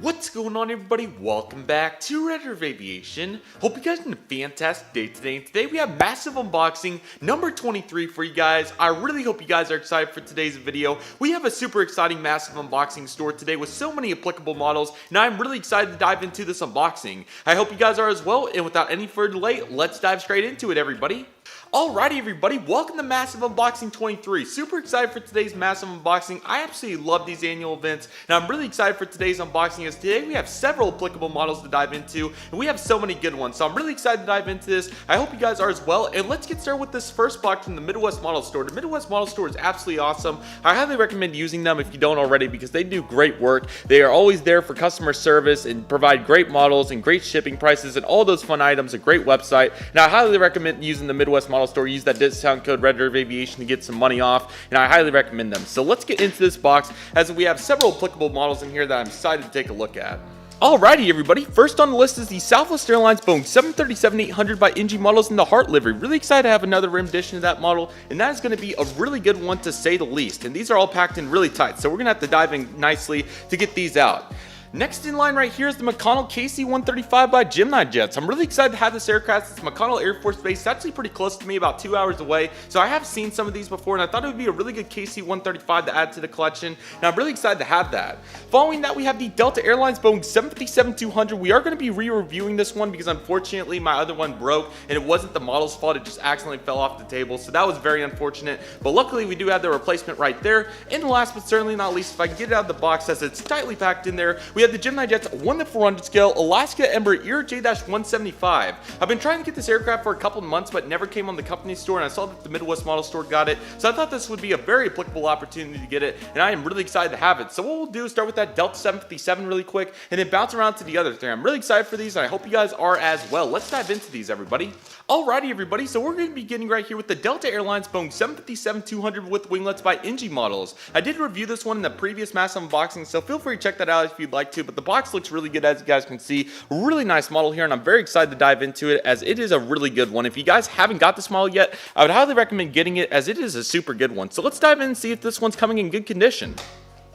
What's going on, everybody? Welcome back to Redriveraviation. Hope you guys are having a fantastic day today. And today we have massive unboxing number 23 for you guys. I really hope you guys are excited for today's video. We have a super exciting massive unboxing store today with so many applicable models, and I'm really excited to dive into this unboxing. I hope you guys are as well, and without any further delay, let's dive straight into it, everybody. Alrighty, everybody, welcome to Massive Unboxing 23. Super excited for today's massive unboxing. I absolutely love these annual events, and I'm really excited for today's unboxing as today we have several applicable models to dive into, and we have so many good ones. So I'm really excited to dive into this. I hope you guys are as well, and let's get started with this first box from the Midwest Model Store. The Midwest Model Store is absolutely awesome. I highly recommend using them if you don't already because they do great work. They are always there for customer service and provide great models and great shipping prices and all those fun items, a great website, and I highly recommend using the Midwest Model Store. Use that discount code Redriveraviation to get some money off, and I highly recommend them. So let's get into this box as we have several applicable models in here that I'm excited to take a look at. Alrighty, everybody, first on the list is the Southwest Airlines Boeing 737-800 by NG Models in the Heart livery. Really excited to have another rendition of that model, and that is going to be a really good one to say the least. And these are all packed in really tight, so we're going to have to dive in nicely to get these out. Next in line right here is the McCauley KC135 by GeminiJets. I'm really excited to have this aircraft. It's McCauley Air Force Base. It's actually pretty close to me, about 2 hours away. So I have seen some of these before, and I thought it would be a really good KC135 to add to the collection. And I'm really excited to have that. Following that, we have the Delta Airlines Boeing 757-200. We are going to be re-reviewing this one because unfortunately my other one broke, and it wasn't the model's fault. It just accidentally fell off the table. So that was very unfortunate. But luckily, we do have the replacement right there. And last but certainly not least, if I can get it out of the box as it's tightly packed in there, we have the GeminiJets 1-400 scale Alaska Ember J-175. I've been trying to get this aircraft for a couple of months, but never came on the company store, and I saw that the Midwest Model Store got it, so I thought this would be a very applicable opportunity to get it, and I am really excited to have it. So what we'll do is start with that Delta 757 really quick, and then bounce around to the other three. I'm really excited for these, and I hope you guys are as well. Let's dive into these, everybody. Alrighty, everybody, so we're going to be getting right here with the Delta Airlines Boeing 757-200 with winglets by NG Models. I did review this one in the previous massive unboxing, so feel free to check that out if you'd like to, but the box looks really good, as you guys can see. Really nice model here, and I'm very excited to dive into it as it is a really good one. If you guys haven't got this model yet, I would highly recommend getting it as it is a super good one. So let's dive in and see if this one's coming in good condition.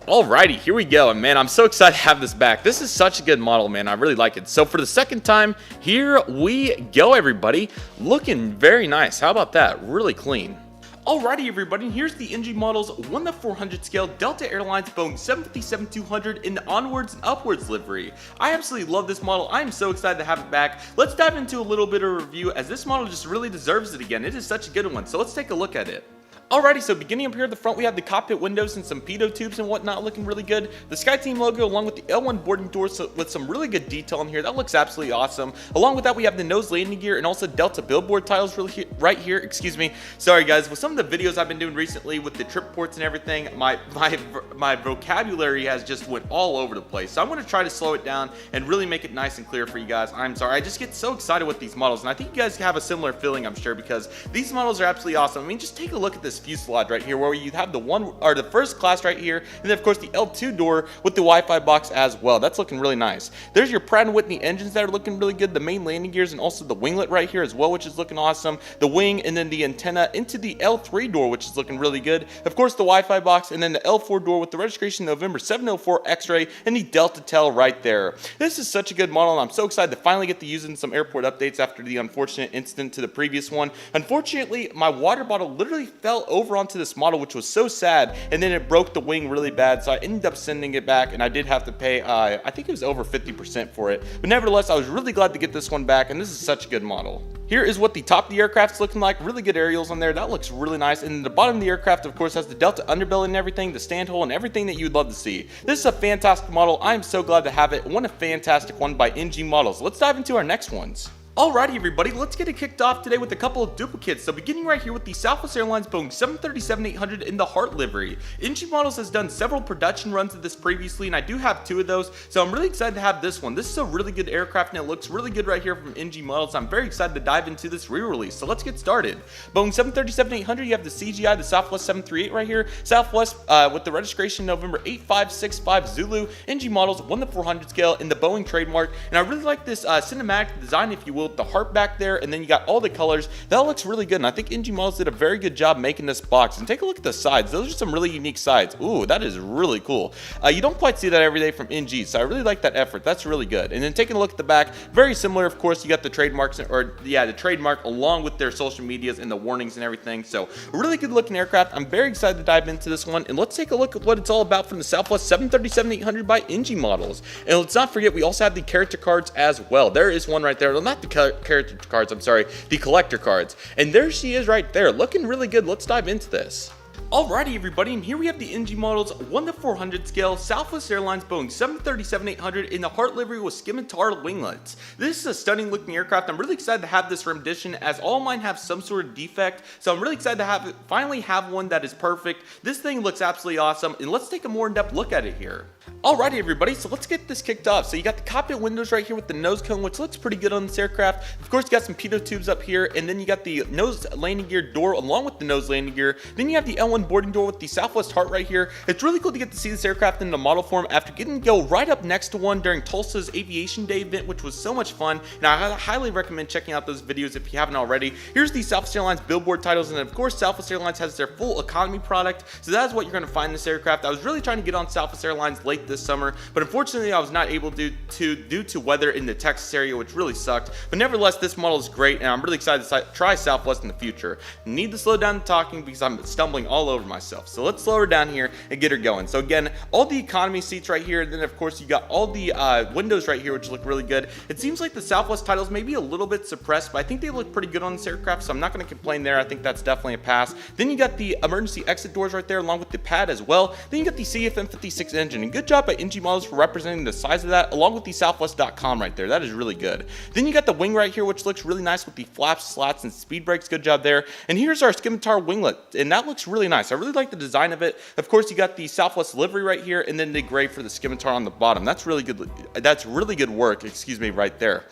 Alrighty, here we go, and man, I'm so excited to have this back. This is such a good model, man. I really like it. So for the second time, here we go, everybody. Looking very nice. How about that? Really clean. Alrighty, everybody, here's the NG Models 1-400 scale Delta Airlines Boeing 757-200 in the onwards and upwards livery. I absolutely love this model. I am so excited to have it back. Let's dive into a little bit of a review as this model just really deserves it again. It is such a good one, so let's take a look at it. Alrighty, so beginning up here at the front, we have the cockpit windows and some pitot tubes and whatnot looking really good. The SkyTeam logo along with the L1 boarding doors with some really good detail in here. That looks absolutely awesome. Along with that, we have the nose landing gear and also Delta billboard titles right here. Excuse me. Sorry, guys. With some of the videos I've been doing recently with the trip ports and everything, my vocabulary has just went all over the place. So I'm going to try to slow it down and really make it nice and clear for you guys. I'm sorry. I just get so excited with these models, and I think you guys have a similar feeling, I'm sure, because these models are absolutely awesome. I mean, just take a look at this fuselage right here where you have the first class right here, and then of course the L2 door with the Wi-Fi box as well. That's looking really nice. There's your Pratt & Whitney engines that are looking really good, the main landing gears, and also the winglet right here as well, which is looking awesome. The wing and then the antenna into the L3 door, which is looking really good. Of course the Wi-Fi box, and then the L4 door with the registration November 704 X-ray and the Delta Tel right there. This is such a good model, and I'm so excited to finally get to use it in some airport updates after the unfortunate incident to the previous one. Unfortunately, my water bottle literally fell over onto this model, which was so sad, and then it broke the wing really bad, so I ended up sending it back, and I did have to pay I think it was over 50% for it, but nevertheless I was really glad to get this one back, and this is such a good model. Here is what the top of the aircraft's looking like. Really good aerials on there. That looks really nice. And the bottom of the aircraft, of course, has the Delta underbelly and everything, the stand hole, and everything that you'd love to see. This is a fantastic model. I'm so glad to have it. One a fantastic one by NG Models. Let's dive into our next ones. Alrighty, everybody, let's get it kicked off today with a couple of duplicates. So beginning right here with the Southwest Airlines Boeing 737-800 in the Heart livery. NG Models has done several production runs of this previously, and I do have 2 of those, so I'm really excited to have this one. This is a really good aircraft, and it looks really good right here from NG Models. I'm very excited to dive into this re-release, so let's get started. Boeing 737-800, you have the CGI, the Southwest 738 right here. Southwest with the registration November 8565 Zulu. NG Models 1-400 scale in the Boeing trademark, and I really like this cinematic design, if you will, will, with the heart back there, and then you got all the colors. That looks really good, and I think NG Models did a very good job making this box. And take a look at the sides. Those are some really unique sides. Ooh, that is really cool. You don't quite see that every day from NG, so I really like that effort. That's really good. And then taking a look at the back, very similar, of course. You got the trademarks, or yeah, the trademark along with their social medias and the warnings and everything. So a really good looking aircraft. I'm very excited to dive into this one, and let's take a look at what it's all about from the Southwest 737-800 by NG Models. And let's not forget, we also have the character cards as well. There is one right there. Well, not the character cards, I'm sorry, the collector cards. And there she is right there, looking really good. Let's dive into this. Alrighty everybody, and here we have the NG Models 1:400 scale Southwest Airlines Boeing 737-800 in the heart livery with scimitar winglets. This is a stunning looking aircraft. I'm really excited to have this rendition, as all mine have some sort of defect, so I'm really excited to finally have one that is perfect. This thing looks absolutely awesome, and let's take a more in-depth look at it here. Alrighty everybody, so let's get this kicked off. So you got the cockpit windows right here with the nose cone, which looks pretty good on this aircraft. Of course, you got some pitot tubes up here, and then you got the nose landing gear door along with the nose landing gear. Then you have the L1 boarding door with the Southwest heart right here. It's really cool to get to see this aircraft in the model form after getting to go right up next to one during Tulsa's Aviation Day event, which was so much fun. And I highly recommend checking out those videos if you haven't already. Here's the Southwest Airlines billboard titles, and of course, Southwest Airlines has their full economy product. So that is what you're going to find in this aircraft. I was really trying to get on Southwest Airlines late this summer, but unfortunately I was not able due to weather in the Texas area, which really sucked. But nevertheless, this model is great, and I'm really excited to try Southwest in the future. Need to slow down the talking because I'm stumbling all over myself. So let's slow her down here and get her going. So again, all the economy seats right here, and then of course you got all the windows right here, which look really good. It seems like the Southwest titles may be a little bit suppressed, but I think they look pretty good on this aircraft, so I'm not going to complain there. I think that's definitely a pass. Then you got the emergency exit doors right there along with the pad as well. Then you got the CFM56 engine, and good job by NG Models for representing the size of that along with the Southwest.com right there. That is really good. Then you got the wing right here, which looks really nice with the flaps, slats, and speed brakes. Good job there. And here's our scimitar winglet, and that looks really nice. I really like the design of it. Of course, you got the Southwest livery right here, and then the gray for the scimitar on the bottom. That's really good. That's really good work, excuse me, right there.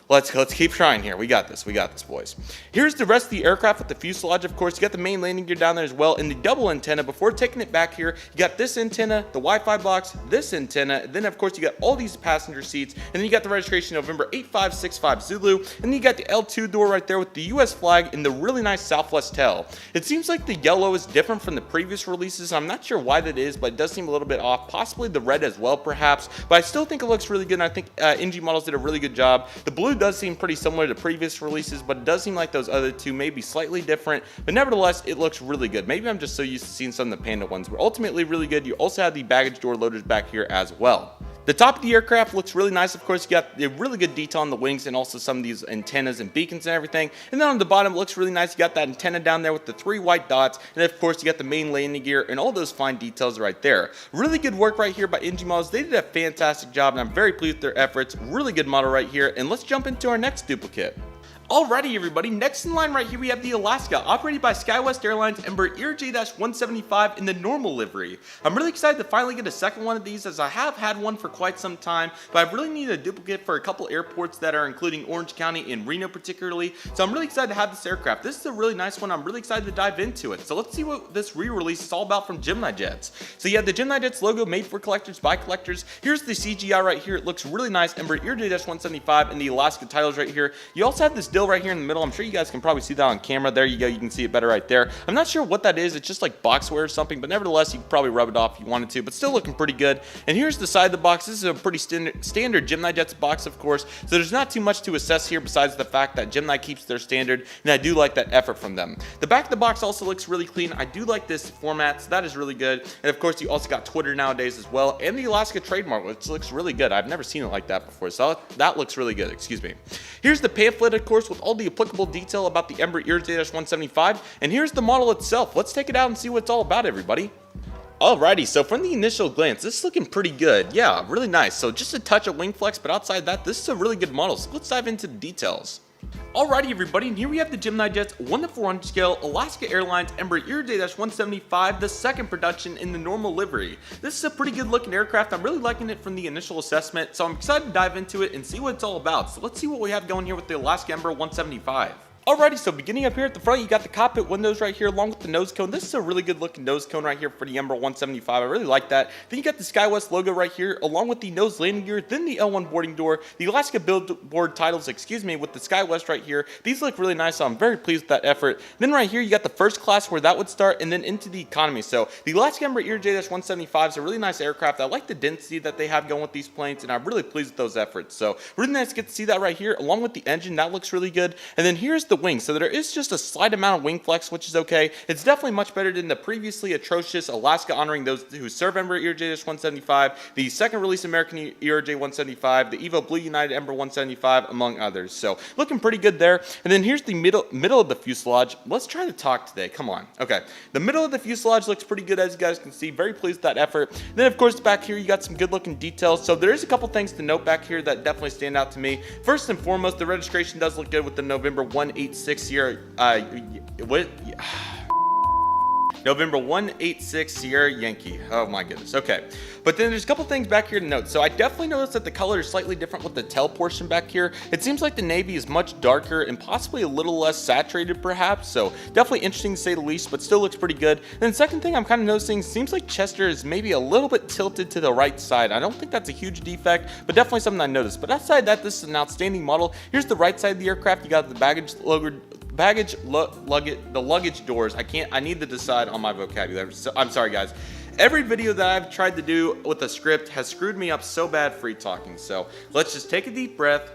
Let's keep trying here. We got this, boys. Here's the rest of the aircraft with the fuselage. Of course, you got the main landing gear down there as well, and the double antenna. Before taking it back here, you got this antenna, the Wi-Fi box, this antenna, then of course you got all these passenger seats, and then you got the registration November 8565 Zulu, and then you got the L2 door right there with the US flag and the really nice Southwest tail. It seems like the yellow is different from the previous releases. I'm not sure why that is, but it does seem a little bit off. Possibly the red as well, perhaps, but I still think it looks really good, and I think NG Models did a really good job. The blue does seem pretty similar to previous releases, but it does seem like those other two may be slightly different, but nevertheless, it looks really good. Maybe I'm just so used to seeing some of the Panda ones, but ultimately really good. You also have the baggage door loaders back here as well. The top of the aircraft looks really nice. Of course, you got a really good detail on the wings and also some of these antennas and beacons and everything. And then on the bottom, it looks really nice. You got that antenna down there with the 3 white dots. And of course, you got the main landing gear and all those fine details right there. Really good work right here by NG Models. They did a fantastic job, and I'm very pleased with their efforts. Really good model right here. And let's jump into our next duplicate. Alrighty everybody, next in line right here we have the Alaska, operated by SkyWest Airlines Embraer J-175 in the normal livery. I'm really excited to finally get a second one of these, as I have had one for quite some time, but I really need a duplicate for a couple airports that are including Orange County and Reno particularly, so I'm really excited to have this aircraft. This is a really nice one. I'm really excited to dive into it. So let's see what this re-release is all about from GeminiJets. So you have the GeminiJets logo made for collectors by collectors. Here's the CGI right here. It looks really nice. Embraer J-175 and the Alaska titles right here. You also have this dill right here in the middle. I'm sure you guys can probably see that on camera. There you go. You can see it better right there. I'm not sure what that is. It's just like boxware or something, but nevertheless, you can probably rub it off if you wanted to, but still looking pretty good. And here's the side of the box. This is a pretty standard GeminiJets box, of course, so there's not too much to assess here besides the fact that Gemini keeps their standard, and I do like that effort from them. The back of the box also looks really clean. I do like this format, so that is really good. And of course, you also got Twitter nowadays as well, and the Alaska trademark, which looks really good. I've never seen it like that before, so that looks really good. Excuse me. Here's the pamphlet, of course, with all the applicable detail about the Embraer J-175, and here's the model itself. Let's take it out and see what it's all about, everybody. Alrighty, so from the initial glance, this is looking pretty good. Yeah, really nice. So just a touch of wing flex, but outside that, this is a really good model. So let's dive into the details. Alrighty everybody, and here we have the GeminiJets 1:400 scale Alaska Airlines Embraer J-175, the second production in the normal livery. This is a pretty good looking aircraft. I'm really liking it from the initial assessment, so I'm excited to dive into it and see what it's all about. So let's see what we have going here with the Alaska Embraer 175. Alrighty, so beginning up here at the front, you got the cockpit windows right here along with the nose cone. This is a really good looking nose cone right here for the Embraer 175. I really like that. Then you got the SkyWest logo right here along with the nose landing gear, then the L1 boarding door, the Alaska billboard titles, with the SkyWest right here. These look really nice, so I'm very pleased with that effort. Then right here, you got the first class where that would start, and then into the economy. So the Alaska Embraer ERJ-175 is a really nice aircraft. I like the density that they have going with these planes, and I'm really pleased with those efforts. So really nice to get to see that right here along with the engine. That looks really good. And then here's the wings. So there is just a slight amount of wing flex, which is okay. It's definitely much better than the previously atrocious Alaska honoring those who serve Embraer ERJ-175, the second release American ERJ-175, the Evo Blue United Embraer 175, among others. So looking pretty good there. And then here's the middle of the fuselage. Let's try to talk today. Come on. Okay. The middle of the fuselage looks pretty good, as you guys can see. Very pleased with that effort. Then of course back here you got some good looking details. So there is a couple things to note back here that definitely stand out to me. First and foremost, the registration does look good with the November 186 year November 186 Sierra Yankee. Oh my goodness. Okay. But then there's a couple things back here to note. So I definitely noticed that the color is slightly different with the tail portion back here. It seems like the navy is much darker and possibly a little less saturated perhaps. So definitely interesting to say the least, but still looks pretty good. And then second thing I'm kind of noticing, seems like Chester is maybe a little bit tilted to the right side. I don't think that's a huge defect, but definitely something I noticed. But outside that, this is an outstanding model. Here's the right side of the aircraft. You got the luggage doors. I need to decide on my vocabulary. So, I'm sorry guys. Every video that I've tried to do with a script has screwed me up so bad free talking. So let's just take a deep breath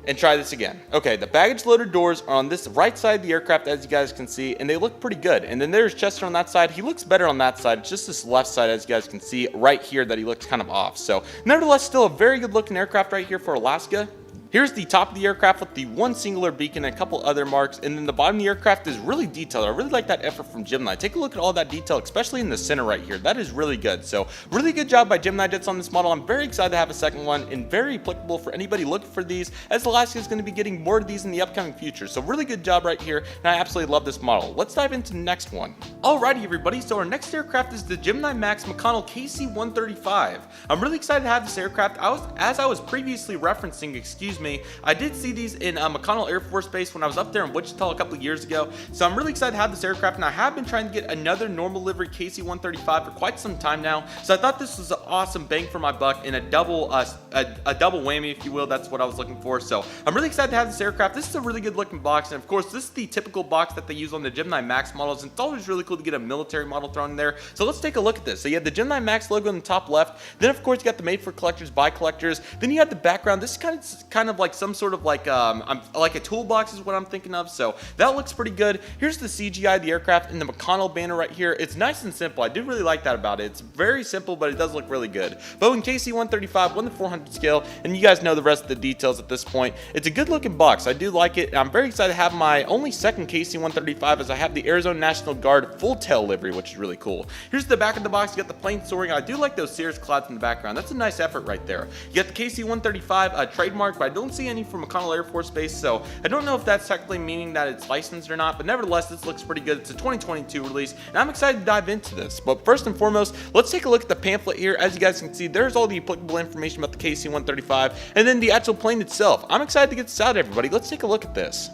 and try this again. Okay, the baggage loader doors are on this right side of the aircraft, as you guys can see, and they look pretty good. And then there's Chester on that side. He looks better on that side. It's just this left side, as you guys can see right here, that he looks kind of off. So nevertheless, still a very good looking aircraft right here for Alaska. Here's the top of the aircraft with the one singular beacon and a couple other marks, and then the bottom of the aircraft is really detailed. I really like that effort from Gemini. Take a look at all that detail, especially in the center right here. That is really good. So really good job by GeminiJets on this model. I'm very excited to have a second one and very applicable for anybody looking for these, as Alaska is going to be getting more of these in the upcoming future. So really good job right here, and I absolutely love this model. Let's dive into the next one. Alrighty everybody, so our next aircraft is the Gemini Max KC135. I'm really excited to have this aircraft. As I was previously referencing, I did see these in McConnell Air Force Base when I was up there in Wichita a couple of years ago. So I'm really excited to have this aircraft, and I have been trying to get another normal livery KC135 for quite some time now. So I thought this was an awesome bang for my buck and a double whammy, if you will. That's what I was looking for. So I'm really excited to have this aircraft. This is a really good looking box, and of course this is the typical box that they use on the Gemini Max models, and it's always really cool to get a military model thrown in there. So let's take a look at this. So you have the Gemini Max logo in the top left. Then of course you got the made for collectors by collectors. Then you have the background. This is kind of like some sort of like a toolbox is what I'm thinking of. So that looks pretty good. Here's the CGI of the aircraft and the McConnell banner right here. It's nice and simple. I do really like that about it. It's very simple, but it does look really good. Boeing KC135, 1:400 scale, and you guys know the rest of the details at this point. It's a good looking box. I do like it, and I'm very excited to have my only second KC135, as I have the Arizona National Guard full tail livery, which is really cool. Here's the back of the box. You got the plane soaring. I do like those Sears clouds in the background. That's a nice effort right there. You got the KC135 trademark, but I don't see any from McConnell Air Force Base, so I don't know if that's technically meaning that it's licensed or not, but nevertheless this looks pretty good. It's a 2022 release, and I'm excited to dive into this. But first and foremost, let's take a look at the pamphlet here. As you guys can see, there's all the applicable information about the KC135 and then the actual plane itself. I'm excited to get this out, everybody. Let's take a look at this.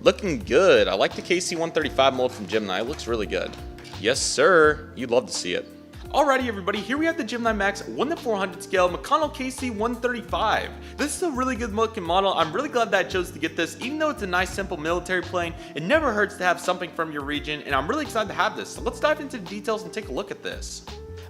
Looking good. I like the KC135 mold from Gemini. It looks really good. Yes sir, you'd love to see it. Alrighty everybody, here we have the Gemini Max 1:400 scale McConnell KC135. This is a really good looking model. I'm really glad that I chose to get this. Even though it's a nice simple military plane, it never hurts to have something from your region, and I'm really excited to have this. So let's dive into the details and take a look at this.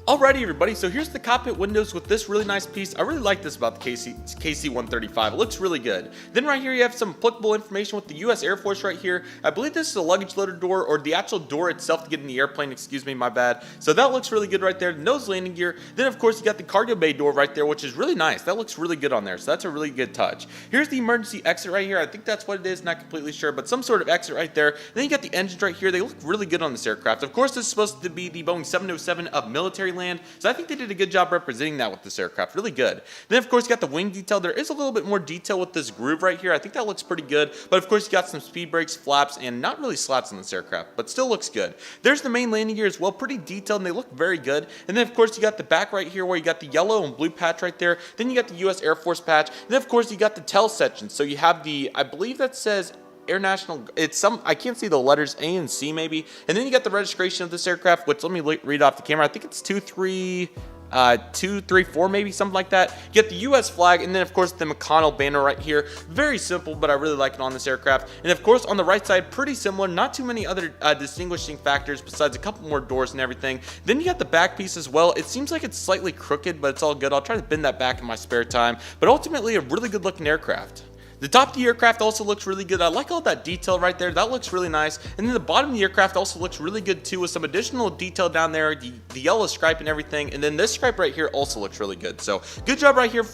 Alrighty everybody, so here's the cockpit windows with this really nice piece. I really like this about the KC135. It looks really good. Then right here you have some applicable information with the US Air Force right here. I believe this is a luggage loader door, or the actual door itself to get in the airplane, my bad. So that looks really good right there. Nose landing gear. Then of course you got the cargo bay door right there, which is really nice. That looks really good on there, so that's a really good touch. Here's the emergency exit right here. I think that's what it is, not completely sure, but some sort of exit right there. Then you got the engines right here. They look really good on this aircraft. Of course this is supposed to be the Boeing 707 of military land. So I think they did a good job representing that with this aircraft. Really good. Then of course you got the wing detail. There is a little bit more detail with this groove right here. I think that looks pretty good. But of course you got some speed brakes, flaps, and not really slats on this aircraft, but still looks good. There's the main landing gear as well, pretty detailed, and they look very good. And then of course you got the back right here where you got the yellow and blue patch right there. Then you got the US Air Force patch. And then of course you got the tail section. So you have the, I believe that says Air National, it's some, I can't see the letters, A and C maybe. And then you got the registration of this aircraft, which let me read off the camera. I think it's 234 maybe, something like that. You get the US flag, and then of course the McCauley banner right here. Very simple, but I really like it on this aircraft. And of course on the right side, pretty similar, not too many other distinguishing factors besides a couple more doors and everything. Then you got the back piece as well. It seems like it's slightly crooked, but it's all good. I'll try to bend that back in my spare time, but ultimately a really good looking aircraft. The top of the aircraft also looks really good. I like all that detail right there. That looks really nice. And then the bottom of the aircraft also looks really good too, with some additional detail down there, the yellow stripe and everything. And then this stripe right here also looks really good. So good job right here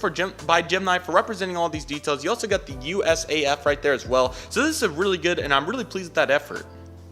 by Gemini for representing all these details. You also got the USAF right there as well. So this is a really good, and I'm really pleased with that effort.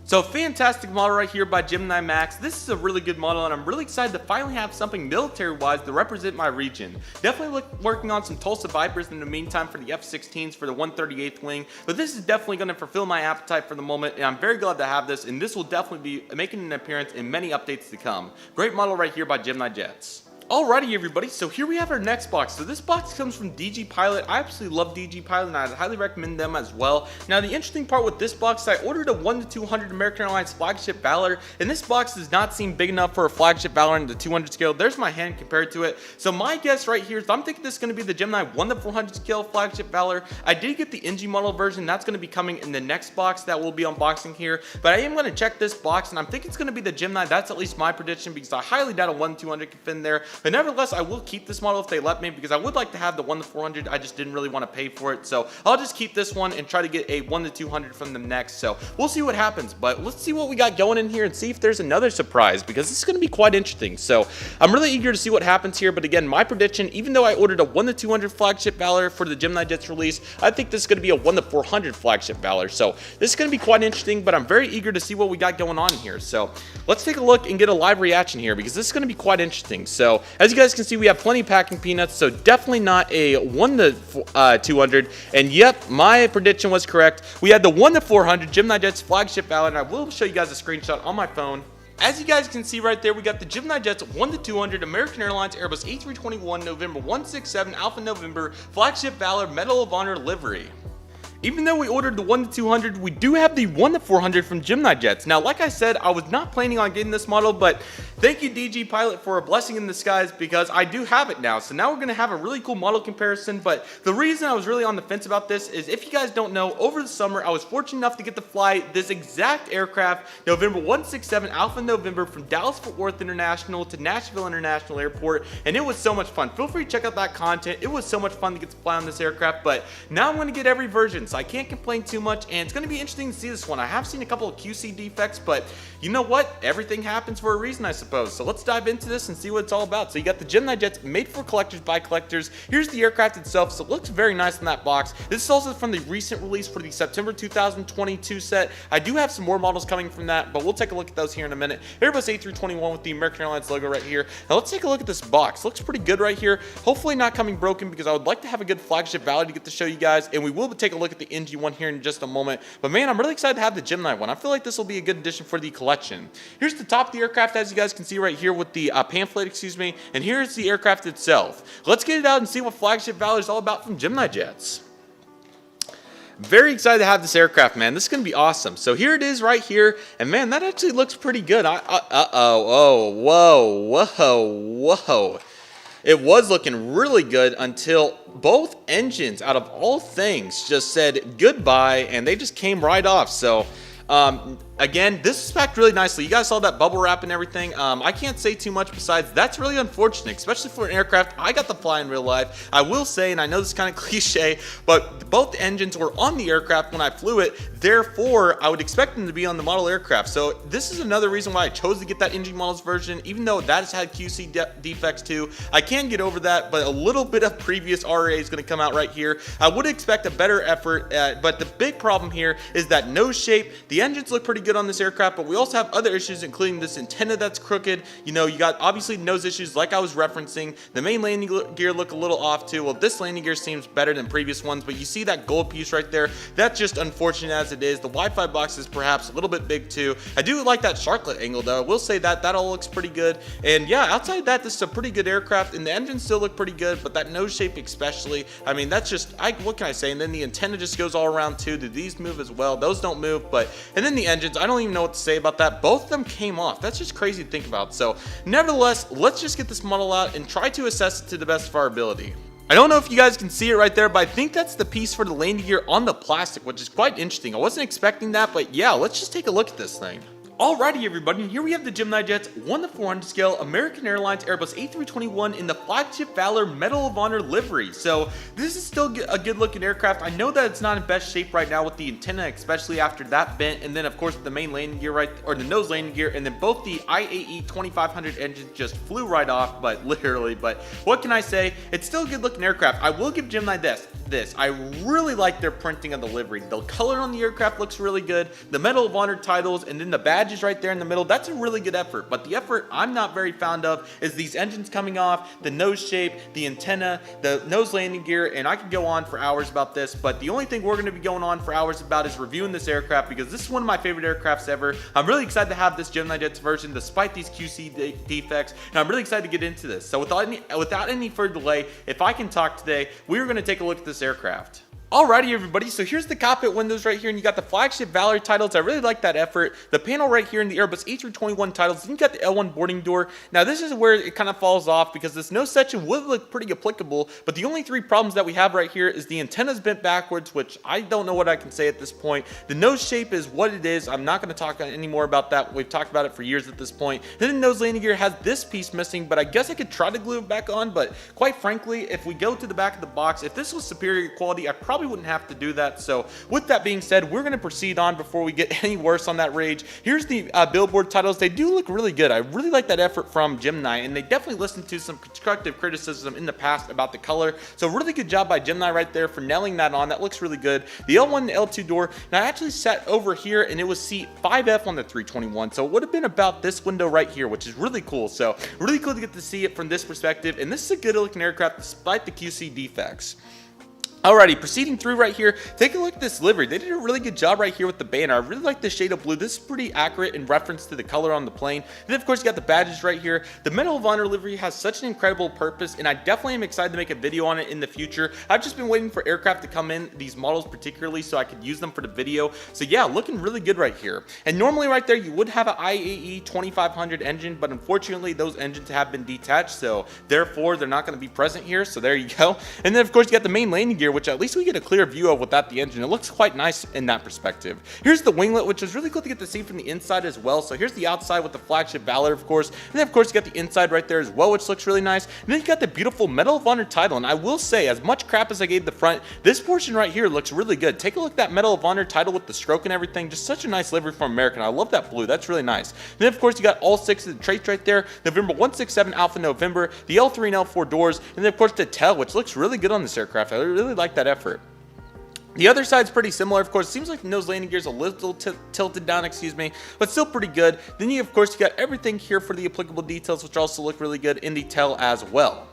So fantastic model right here by Gemini Max. This is a really good model, and I'm really excited to finally have something military-wise to represent my region. Definitely working on some Tulsa Vipers in the meantime for the F-16s for the 138th wing, but this is definitely going to fulfill my appetite for the moment, and I'm very glad to have this, and this will definitely be making an appearance in many updates to come. Great model right here by GeminiJets. Alrighty everybody, so here we have our next box. So this box comes from DG Pilot. I absolutely love DG Pilot, and I highly recommend them as well. Now the interesting part with this box is I ordered a 1:200 American Airlines Flagship Valor, and this box does not seem big enough for a Flagship Valor in the 200 scale. There's my hand compared to it. So my guess right here is I'm thinking this is going to be the Gemini 1:400 scale Flagship Valor. I did get the NG model version. That's going to be coming in the next box that we'll be unboxing here. But I am going to check this box, and I'm thinking it's going to be the Gemini. That's at least my prediction, because I highly doubt a 1:200 can fit in there. But nevertheless, I will keep this model if they let me, because I would like to have the 1:400. I just didn't really want to pay for it. So I'll just keep this one and try to get a 1:200 from them next. So we'll see what happens. But let's see what we got going in here and see if there's another surprise, because this is going to be quite interesting. So I'm really eager to see what happens here. But again, my prediction, even though I ordered a 1:200 Flagship Valor for the GeminiJets release, I think this is going to be a 1:400 Flagship Valor. So this is going to be quite interesting, but I'm very eager to see what we got going on here. So let's take a look and get a live reaction here, because this is going to be quite interesting. So as you guys can see, we have plenty of packing peanuts, so definitely not a 1:200. And yep, my prediction was correct. We had the 1:400 GeminiJets Flagship Valor, and I will show you guys a screenshot on my phone. As you guys can see right there, we got the GeminiJets 1:200 American Airlines Airbus A321 November 167 Alpha November Flagship Valor Medal of Honor livery. Even though we ordered the 1:200, we do have the 1:400 from GeminiJets. Now, like I said, I was not planning on getting this model, but thank you, DG Pilot, for a blessing in disguise, because I do have it now. So now we're going to have a really cool model comparison. But the reason I was really on the fence about this is, if you guys don't know, over the summer, I was fortunate enough to get to fly this exact aircraft, November 167 Alpha November, from Dallas-Fort Worth International to Nashville International Airport, and it was so much fun. Feel free to check out that content. It was so much fun to get to fly on this aircraft, but now I'm going to get every version, so I can't complain too much, and it's going to be interesting to see this one. I have seen a couple of QC defects, but you know what? Everything happens for a reason, I suppose. So let's dive into this and see what it's all about. So you got the GeminiJets, made for collectors by collectors. Here's the aircraft itself, so it looks very nice in that box. This is also from the recent release for the September 2022 set. I do have some more models coming from that, but we'll take a look at those here in a minute. Airbus A321 with the American Airlines logo right here. Now let's take a look at this box. Looks pretty good right here. Hopefully not coming broken, because I would like to have a good Flagship Valor to get to show you guys, and we will take a look at the NG one here in just a moment. But man, I'm really excited to have the Gemini one. I feel like this will be a good addition for the collection. Here's the top of the aircraft, as you guys can see right here with the pamphlet, excuse me, and here's the aircraft itself. Let's get it out and see what Flagship Valor is all about from GeminiJets. Very excited to have this aircraft, man. This is going to be awesome. So here it is right here, and man, that actually looks pretty good. Whoa. It was looking really good until both engines, out of all things, just said goodbye, and they just came right off. So again, this is packed really nicely. You guys saw that bubble wrap and everything. I can't say too much besides that's really unfortunate, especially for an aircraft I got to fly in real life. I will say, and I know this is kind of cliche, but both engines were on the aircraft when I flew it. Therefore, I would expect them to be on the model aircraft. So this is another reason why I chose to get that NG Models version, even though that has had QC defects too. I can get over that, but a little bit of previous RA is going to come out right here. I would expect a better effort, but the big problem here is that nose shape. The engines look pretty good. good on this aircraft, but we also have other issues, including this antenna that's crooked. You know, you got obviously nose issues like I was referencing. The main landing gear look a little off too. Well, this landing gear seems better than previous ones, but you see that gold piece right there. That's just unfortunate as it is. The Wi-Fi box is perhaps a little bit big too. I do like that Shotcut angle though. I will say that all looks pretty good. And yeah, outside of that, this is a pretty good aircraft, and the engines still look pretty good, but that nose shape especially, I mean, that's just, what can I say? And then the antenna just goes all around too. Do these move as well? Those don't move, and then the engines, I don't even know what to say about that. Both of them came off. That's just crazy to think about. So nevertheless, let's just get this model out and try to assess it to the best of our ability. I don't know if you guys can see it right there, but I think that's the piece for the landing gear on the plastic, which is quite interesting. I wasn't expecting that, but yeah, let's just take a look at this thing. Alrighty everybody, here we have the Gemini Jets 1:400 scale American Airlines Airbus A321 in the Flagship Valor Medal of Honor livery. So this is still a good looking aircraft. I know that it's not in best shape right now with the antenna, especially after that bent, and then of course the main landing gear or the nose landing gear, and then both the IAE 2500 engines just flew right off, but literally, but what can I say? It's still a good looking aircraft. I will give Gemini this. I really like their printing of the livery. The color on the aircraft looks really good. The Medal of Honor titles and then the badges right there in the middle, that's a really good effort. But the effort I'm not very fond of is these engines coming off, the nose shape, the antenna, the nose landing gear, and I could go on for hours about this, but the only thing we're going to be going on for hours about is reviewing this aircraft, because this is one of my favorite aircrafts ever. I'm really excited to have this Gemini Jets version despite these QC defects, and I'm really excited to get into this. So without any further delay, if I can talk today, we're going to take a look at this aircraft. Alrighty everybody, so here's the cockpit windows right here, and you got the Flagship Valor titles. I really like that effort. The panel right here in the Airbus A321 titles, then you got the L1 boarding door. Now this is where it kind of falls off, because this nose section would look pretty applicable, but the only three problems that we have right here is the antenna's bent backwards, which I don't know what I can say at this point. The nose shape is what it is. I'm not going to talk any more about that. We've talked about it for years at this point. Then the nose landing gear has this piece missing, but I guess I could try to glue it back on, but quite frankly, if we go to the back of the box, if this was superior quality, I probably wouldn't have to do that. So with that being said, we're going to proceed on before we get any worse on that rage. Here's the billboard titles. They do look really good. I really like that effort from Gemini, and they definitely listened to some constructive criticism in the past about the color. So really good job by Gemini right there for nailing that on. That looks really good. The L1 and L2 door, and I actually sat over here, and it was seat 5F on the 321, so it would have been about this window right here, which is really cool. So really cool to get to see it from this perspective, and this is a good looking aircraft despite the QC defects. Alrighty, proceeding through right here, take a look at this livery. They did a really good job right here with the banner. I really like the shade of blue. This is pretty accurate in reference to the color on the plane. And then of course you got the badges right here. The Medal of Honor livery has such an incredible purpose, and I definitely am excited to make a video on it in the future. I've just been waiting for aircraft to come in, these models particularly, so I could use them for the video. So yeah, looking really good right here. And normally right there you would have an IAE 2500 engine, but unfortunately those engines have been detached, so therefore they're not going to be present here. So there you go. And then of course you got the main landing gear, which at least we get a clear view of without the engine. It looks quite nice in that perspective. Here's the winglet, which is really cool to get to see from the inside as well. So here's the outside with the Flagship Valor, of course, and then of course you got the inside right there as well, which looks really nice. And then you got the beautiful Medal of Honor title, and I will say, as much crap as I gave the front, this portion right here looks really good. Take a look at that Medal of Honor title with the stroke and everything. Just such a nice livery from American. I love that blue. That's really nice. And then of course you got all six of the traits right there. November 167 Alpha November, the L3 and L4 doors, and then of course the tail, which looks really good on this aircraft. I really like that effort. The other side's pretty similar, of course. It seems like the nose landing gear's a little tilted down, but still pretty good. Then you, of course, you got everything here for the applicable details, which also look really good in the tail as well.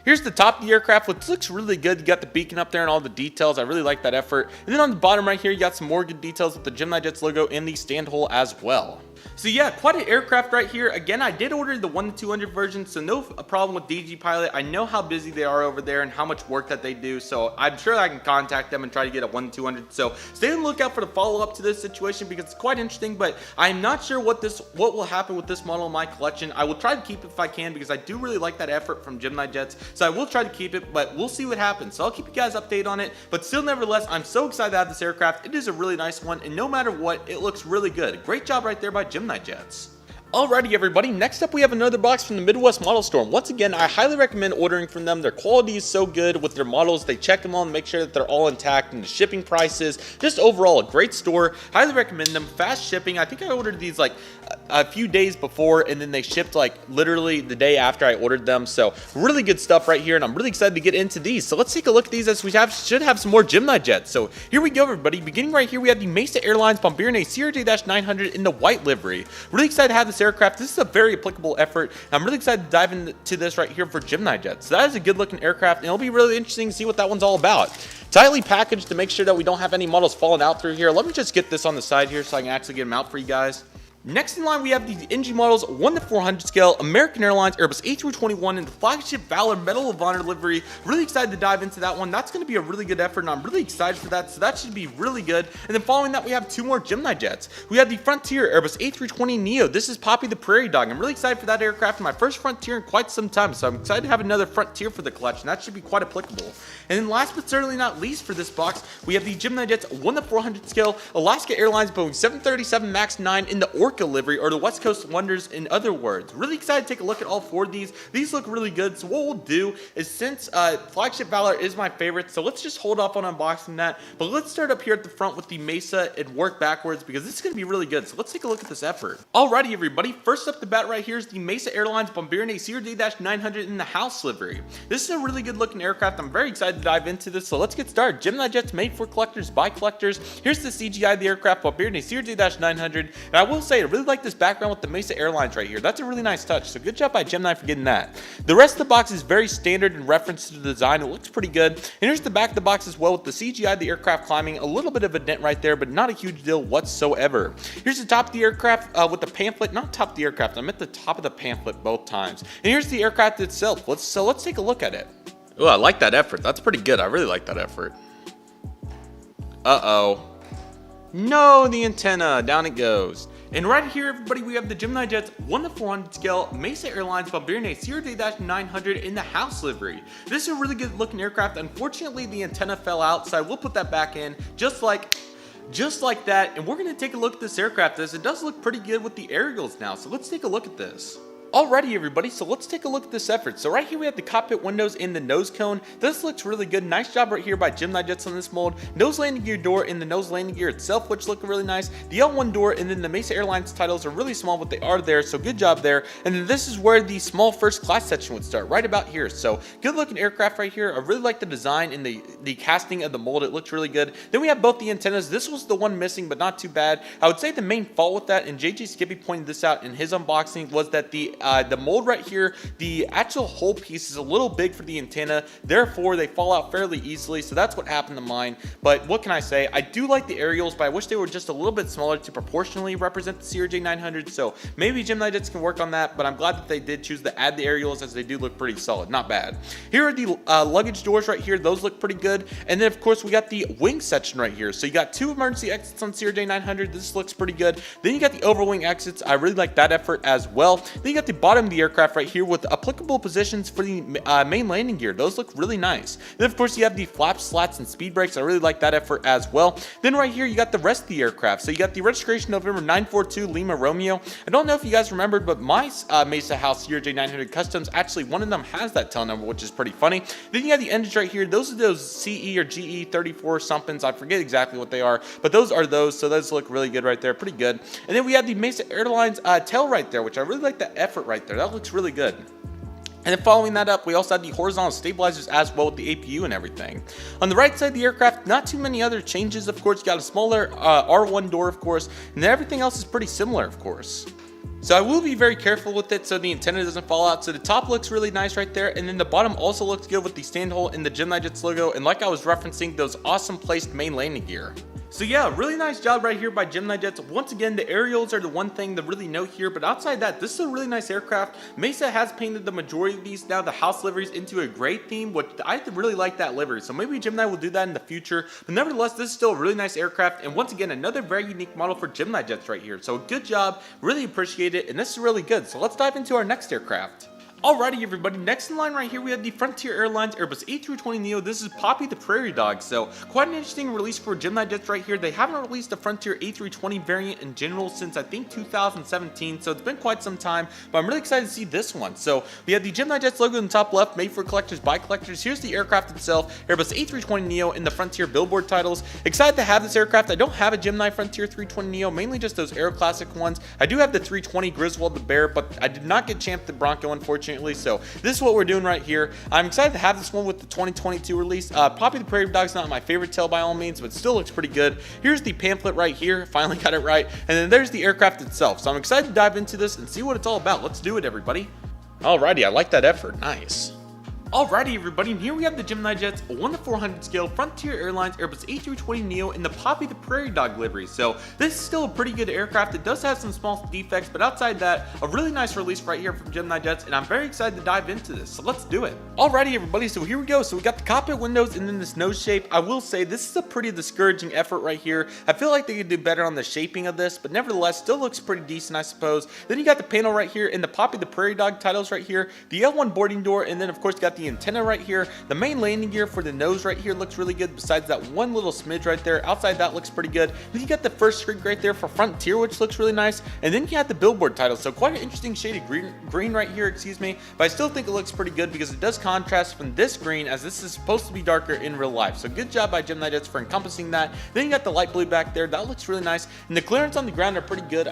Here's the top of the aircraft, which looks really good. You got the beacon up there and all the details. I really like that effort. And then on the bottom right here, you got some more good details with the Gemini Jets logo in the stand hole as well. So yeah, quite an aircraft right here. Again, I did order the 1-200 version, so no problem with DG Pilot. I know how busy they are over there and how much work that they do, so I'm sure I can contact them and try to get a 1-200. So stay on the lookout for the follow-up to this situation, because it's quite interesting, but I'm not sure what will happen with this model in my collection. I will try to keep it if I can, because I do really like that effort from Gemini Jets, so I will try to keep it, but we'll see what happens. So I'll keep you guys updated on it, but still, nevertheless, I'm so excited to have this aircraft. It is a really nice one, and no matter what, it looks really good. Great job right there by Gemini Jets. Alrighty everybody, next up we have another box from the Midwest Model Store. Once again, I highly recommend ordering from them. Their quality is so good with their models. They check them all and make sure that they're all intact, and the shipping prices, just overall a great store. Highly recommend them. Fast shipping. I think I ordered these like a few days before, and then they shipped like literally the day after I ordered them. So really good stuff right here, and I'm really excited to get into these. So let's take a look at these, as we should have some more Gemini jets. So here we go everybody. Beginning right here, we have the Mesa Airlines Bombardier CRJ-900 in the white livery. Really excited to have this aircraft. This is a very applicable effort. I'm really excited to dive into this right here for Gemini jets. So that is a good looking aircraft, and it'll be really interesting to see what that one's all about. Tightly packaged to make sure that we don't have any models falling out through here. Let me just get this on the side here so I can actually get them out for you guys. Next in line, we have the NG Models 1:400 scale, American Airlines Airbus A321 in the Flagship Valor Medal of Honor livery. Really excited to dive into that one. That's going to be a really good effort, and I'm really excited for that, so that should be really good. And then following that, we have two more Gemini jets. We have the Frontier Airbus A320neo. This is Poppy the Prairie Dog. I'm really excited for that aircraft, my first Frontier in quite some time, so I'm excited to have another Frontier for the collection. That should be quite applicable. And then last but certainly not least for this box, we have the Gemini Jets 1:400 scale, Alaska Airlines Boeing 737 MAX 9 in the Orca livery, or the West Coast Wonders in other words. Really excited to take a look at all four of these. These look really good, so what we'll do is, since Flagship Valor is my favorite, so let's just hold off on unboxing that, but let's start up here at the front with the Mesa and work backwards, because this is going to be really good. So let's take a look at this effort. Alrighty everybody, first up the bat right here is the Mesa Airlines Bombardier CRJ-900 in the house livery. This is a really good looking aircraft. I'm very excited to dive into this, so let's get started. Gemini jets made for collectors by collectors. Here's the CGI of the aircraft, Bombardier CRJ-900, and I will say I really like this background with the Mesa Airlines right here. That's a really nice touch, so good job by Gemini for getting that. The rest of the box is very standard in reference to the design. It looks pretty good. And here's the back of the box as well with the CGI of the aircraft climbing. A little bit of a dent right there, but not a huge deal whatsoever. Here's the top of the aircraft with the pamphlet. Not top of the aircraft, I'm at the top of the pamphlet both times. And here's the aircraft itself. Let's take a look at it. Oh, I like that effort. That's pretty good. I really like that effort. Uh-oh. No, the antenna. Down it goes. And right here, everybody, we have the Gemini Jets 1:400 scale Mesa Airlines Bombardier CRJ-900 in the house livery. This is a really good looking aircraft. Unfortunately, the antenna fell out, so I will put that back in just like that. And we're going to take a look at this aircraft, as it does look pretty good with the aerials now. So let's take a look at this. Alrighty everybody, so let's take a look at this effort. So right here we have the cockpit windows in the nose cone. This looks really good. Nice job right here by Gemini Jets on this mold. Nose landing gear door in the nose landing gear itself, which look really nice. The L1 door, and then the Mesa Airlines titles are really small, but they are there, so good job there. And then this is where the small first class section would start, right about here. So good looking aircraft right here. I really like the design and the casting of the mold. It looks really good. Then we have both the antennas. This was the one missing, but not too bad. I would say the main fault with that, and JJ Skippy pointed this out in his unboxing, was that the mold right here, the actual hole piece is a little big for the antenna, therefore they fall out fairly easily. So that's what happened to mine. But what can I say? I do like the aerials, but I wish they were just a little bit smaller to proportionally represent the CRJ-900. So maybe Gemini Jets can work on that, but I'm glad that they did choose to add the aerials, as they do look pretty solid. Not bad. Here are the luggage doors right here. Those look pretty good. And then of course we got the wing section right here. So you got two emergency exits on CRJ-900. This looks pretty good. Then you got the overwing exits. I really like that effort as well. Then you got the bottom of the aircraft right here with applicable positions for the main landing gear. Those look really nice. Then of course you have the flaps, slats, and speed brakes. I really like that effort as well. Then right here you got the rest of the aircraft. So you got the registration November 942 Lima Romeo. I don't know if you guys remembered, but my Mesa House CRJ-900 Customs, actually one of them has that tail number, which is pretty funny. Then you have the engines right here. Those are those CE or GE 34 somethings. I forget exactly what they are, but those are those. So those look really good right there. Pretty good. And then we have the Mesa Airlines tail right there, which I really like that effort right there. That looks really good. And then following that up, we also have the horizontal stabilizers as well with the APU and everything. On the right side of the aircraft, not too many other changes. Of course, you got a smaller R1 door, of course, and then everything else is pretty similar, of course. So I will be very careful with it so the antenna doesn't fall out. So the top looks really nice right there, and then the bottom also looks good with the stand hole and the Gemini Jets logo, and like I was referencing, those awesome placed main landing gear. So yeah, really nice job right here by Gemini Jets. Once again, the aerials are the one thing to really note here, but outside that, this is a really nice aircraft. Mesa has painted the majority of these now, the house liveries, into a gray theme, which I really like that livery. So maybe Gemini will do that in the future, but nevertheless, this is still a really nice aircraft, and once again, another very unique model for Gemini Jets right here. So good job, really appreciate it, and this is really good. So let's dive into our next aircraft. Alrighty everybody, next in line right here we have the Frontier Airlines Airbus A320neo. This is Poppy the Prairie Dog, so quite an interesting release for GeminiJets right here. They haven't released a Frontier A320 variant in general since I think 2017, so it's been quite some time, but I'm really excited to see this one. So we have the GeminiJets logo in the top left, made for collectors by collectors. Here's the aircraft itself, Airbus A320neo in the Frontier billboard titles. Excited to have this aircraft. I don't have a Gemini Frontier 320neo, mainly just those Aero Classic ones. I do have the 320 Griswold the Bear, but I did not get Champ the Bronco unfortunately. So this is what we're doing right here. I'm excited to have this one with the 2022 release. Poppy the Prairie Dog's not my favorite tail by all means, but still looks pretty good. Here's the pamphlet right here. Finally got it right. And then there's the aircraft itself. So I'm excited to dive into this and see what it's all about. Let's do it, everybody. Alrighty, I like that effort. Nice. Alrighty everybody, and here we have the GeminiJets 1:400 scale Frontier Airlines Airbus A320neo in the Poppy the Prairie Dog livery. So this is still a pretty good aircraft. It does have some small defects, but outside that, a really nice release right here from GeminiJets, and I'm very excited to dive into this. So let's do it. Alrighty everybody, so here we go. So we got the cockpit windows and then this nose shape. I will say this is a pretty discouraging effort right here. I feel like they could do better on the shaping of this, but nevertheless still looks pretty decent, I suppose. Then you got the panel right here in the Poppy the Prairie Dog titles right here, the L1 boarding door, and then of course you got the antenna right here. The main landing gear for the nose right here looks really good, besides that one little smidge right there. Outside that looks pretty good. Then you got the first script right there for Frontier, which looks really nice, and then you got the billboard title. So quite an interesting shade of green right here, excuse me, but I still think it looks pretty good because it does contrast from this green, as this is supposed to be darker in real life. So good job by GeminiJets for encompassing that. Then you got the light blue back there. That looks really nice, and the clearance on the ground are pretty good.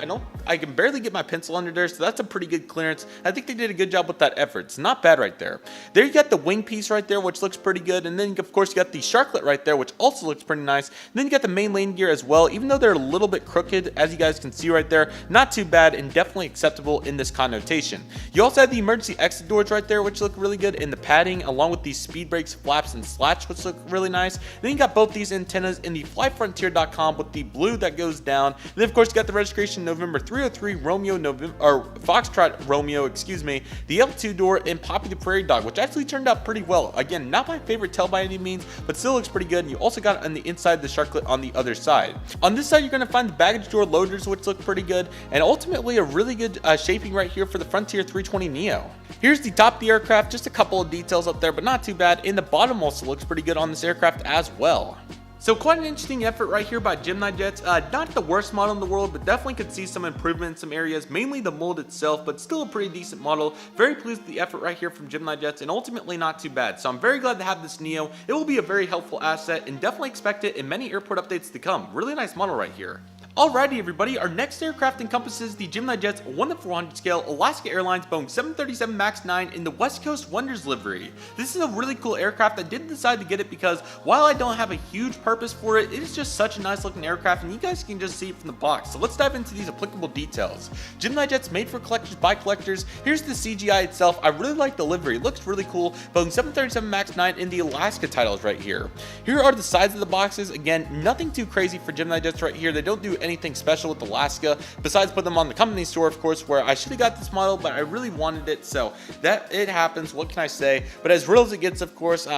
I can barely get my pencil under there, so that's a pretty good clearance. I think they did a good job with that effort. It's not bad right there. There you got the wing piece right there, which looks pretty good, and then of course you got the sharklet right there, which also looks pretty nice. And then you got the main landing gear as well, even though they're a little bit crooked, as you guys can see right there. Not too bad and definitely acceptable in this connotation. You also have the emergency exit doors right there, which look really good, in the padding, along with these speed brakes, flaps, and slats, which look really nice. Then you got both these antennas in the flyfrontier.com with the blue that goes down. And then of course you got the registration November 303 Romeo November, or Foxtrot Romeo, excuse me, the L2 door in Poppy the Prairie Dog, which actually turned out pretty well. Again, not my favorite tail by any means, but still looks pretty good. And you also got it on the inside the sharklet on the other side. On this side, you're going to find the baggage door loaders, which look pretty good, and ultimately a really good shaping right here for the Frontier 320neo. Here's the top of the aircraft, just a couple of details up there, but not too bad. And the bottom also looks pretty good on this aircraft as well. So quite an interesting effort right here by GeminiJets. Not the worst model in the world, but definitely could see some improvement in some areas, mainly the mold itself, but still a pretty decent model. Very pleased with the effort right here from GeminiJets, and ultimately not too bad. So I'm very glad to have this Neo. It will be a very helpful asset, and definitely expect it in many airport updates to come. Really nice model right here. Alrighty everybody, our next aircraft encompasses the GeminiJets 1:400 scale Alaska Airlines Boeing 737 MAX 9 in the West Coast Wonders livery. This is a really cool aircraft. I did decide to get it because while I don't have a huge purpose for it, it is just such a nice looking aircraft, and you guys can just see it from the box. So let's dive into these applicable details. GeminiJets made for collectors by collectors. Here's the CGI itself. I really like the livery. It looks really cool. Boeing 737 MAX 9 in the Alaska titles right here. Here are the sides of the boxes. Again, nothing too crazy for GeminiJets right here. They don't do anything special with Alaska besides put them on the company store, of course, where I should have got this model, but I really wanted it, so that it happens. What can I say? But as real as it gets, of course,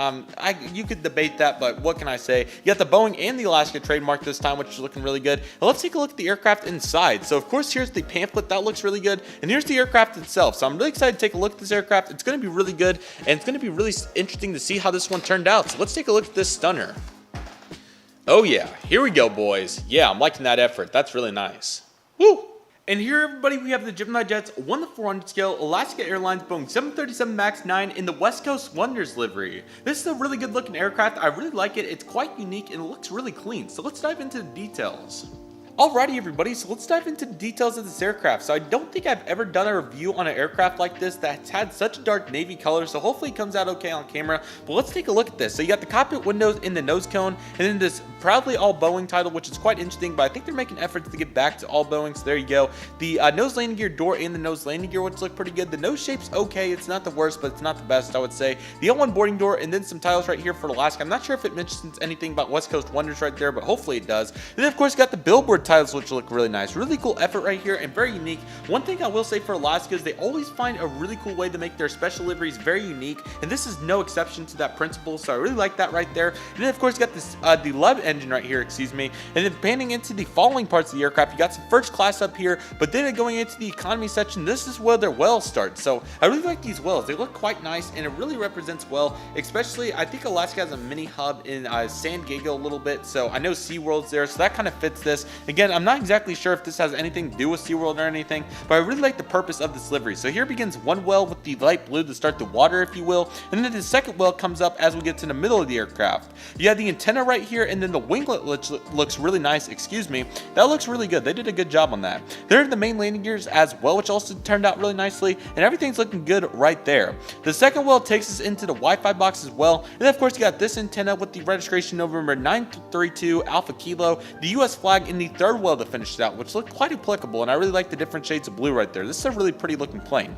you could debate that, but what can I say? You got the Boeing and the Alaska trademark this time, which is looking really good. Now let's take a look at the aircraft inside. So of course here's the pamphlet. That looks really good, and here's the aircraft itself. So I'm really excited to take a look at this aircraft. It's going to be really good, and it's going to be really interesting to see how this one turned out. So let's take a look at this stunner. Oh yeah, here we go, boys. Yeah, I'm liking that effort. That's really nice. Woo! And here, everybody, we have the GeminiJets 1:400 scale Alaska Airlines Boeing 737 MAX 9 in the West Coast Wonders livery. This is a really good looking aircraft. I really like it. It's quite unique and it looks really clean. So let's dive into the details. Alrighty everybody, so let's dive into the details of this aircraft. So I don't think I've ever done a review on an aircraft like this that's had such a dark navy color, so hopefully it comes out okay on camera. But let's take a look at this. So you got the cockpit windows in the nose cone, and then this proudly all Boeing title, which is quite interesting, but I think they're making efforts to get back to all Boeing, so there you go. The nose landing gear door and the nose landing gear, which look pretty good. The nose shape's okay. It's not the worst, but it's not the best, I would say. The L1 boarding door, and then some titles right here for Alaska. I'm not sure if it mentions anything about West Coast Wonders right there, but hopefully it does. And then of course you got the billboard titles, which look really nice. Really cool effort right here and very unique. One thing I will say for Alaska is they always find a really cool way to make their special liveries very unique, and this is no exception to that principle, so I really like that right there. And then of course you got this the LEB engine right here, excuse me, and then panning into the following parts of the aircraft, you got some first class up here, but then going into the economy section, this is where their wells start. So I really like these wells. They look quite nice, and it really represents well, especially I think Alaska has a mini hub in San Diego a little bit, so I know SeaWorld's there, so that kind of fits this. Again, I'm not exactly sure if this has anything to do with SeaWorld or anything, but I really like the purpose of this livery. So here begins one well with the light blue to start the water, if you will, and then the second well comes up as we get to the middle of the aircraft. You have the antenna right here, and then the winglet looks really nice, excuse me. That looks really good. They did a good job on that. There are the main landing gears as well, which also turned out really nicely, and everything's looking good right there. The second well takes us into the Wi-Fi box as well, and then of course you got this antenna with the registration November 932 Alpha Kilo, the US flag in the third well to finish it out, which looked quite applicable, and I really like the different shades of blue right there. This is a really pretty looking plane.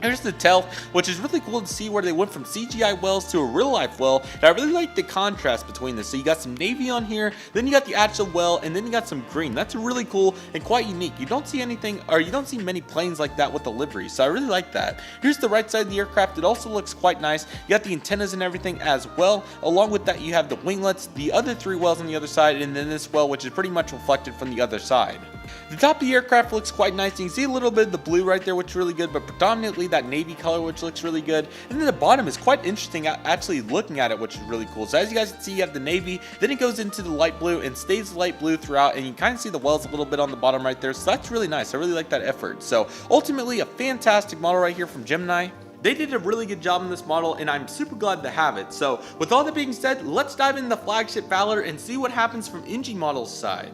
Here's the tail, which is really cool to see where they went from CGI wells to a real life well, and I really like the contrast between this. So you got some navy on here, then you got the actual well, and then you got some green. That's really cool and quite unique. You don't see anything, or you don't see many planes like that with the livery, so I really like that. Here's the right side of the aircraft. It also looks quite nice. You got the antennas and everything as well. Along with that, you have the winglets, the other three wells on the other side, and then this well, which is pretty much reflected from the other side. The top of the aircraft looks quite nice. You can see a little bit of the blue right there, which is really good, but predominantly that navy color, which looks really good. And then the bottom is quite interesting actually looking at it, which is really cool. So as you guys can see, you have the navy, then it goes into the light blue and stays light blue throughout, and you kind of see the wells a little bit on the bottom right there. So that's really nice. I really like that effort. So ultimately a fantastic model right here from Gemini. They did a really good job on this model, and I'm super glad to have it. So with all that being said, let's dive into the flagship Valor and see what happens from NG Models side.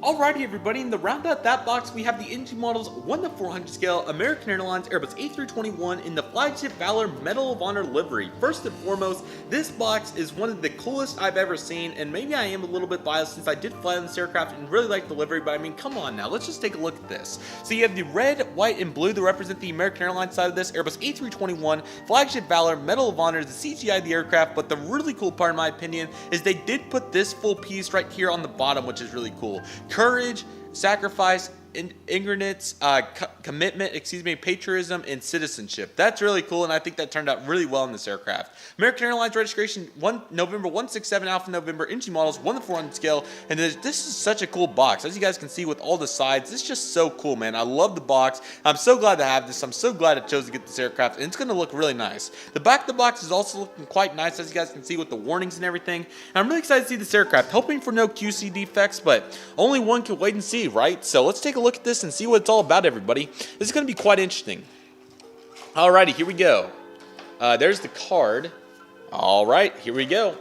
Alrighty everybody, and to round out that box, we have the NG Models 1:400 scale American Airlines Airbus A321 in the flagship Valor Medal of Honor livery. First and foremost, this box is one of the coolest I've ever seen, and maybe I am a little bit biased since I did fly on this aircraft and really like the livery, but I mean, come on now, let's just take a look at this. So you have the red, white, and blue to represent the American Airlines side of this Airbus A321 flagship Valor Medal of Honor, the CGI of the aircraft, but the really cool part in my opinion is they did put this full piece right here on the bottom, which is really cool. Courage, sacrifice, ignorance, commitment, patriotism, and citizenship. That's really cool, and I think that turned out really well in this aircraft. American Airlines registration November 167 Alpha November, NG Models 1:400 scale, and this is such a cool box. As you guys can see with all the sides, it's just so cool, man. I love the box. I'm so glad to have this. I'm so glad I chose to get this aircraft, and it's going to look really nice. The back of the box is also looking quite nice, as you guys can see with the warnings and everything. And I'm really excited to see this aircraft, hoping for no QC defects, but only one can wait and see, right? So let's take a look at this and see what it's all about, everybody. This is going to be quite interesting. Alrighty, here we go. There's the card. Alright, here we go.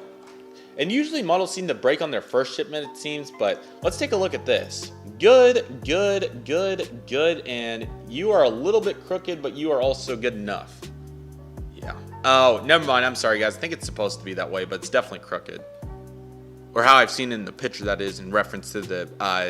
And usually models seem to break on their first shipment, it seems, but let's take a look at this. Good, good, good, good, and you are a little bit crooked, but you are also good enough. Yeah. Oh, never mind. I'm sorry, guys. I think it's supposed to be that way, but it's definitely crooked. Or how I've seen in the picture, that is, in reference to the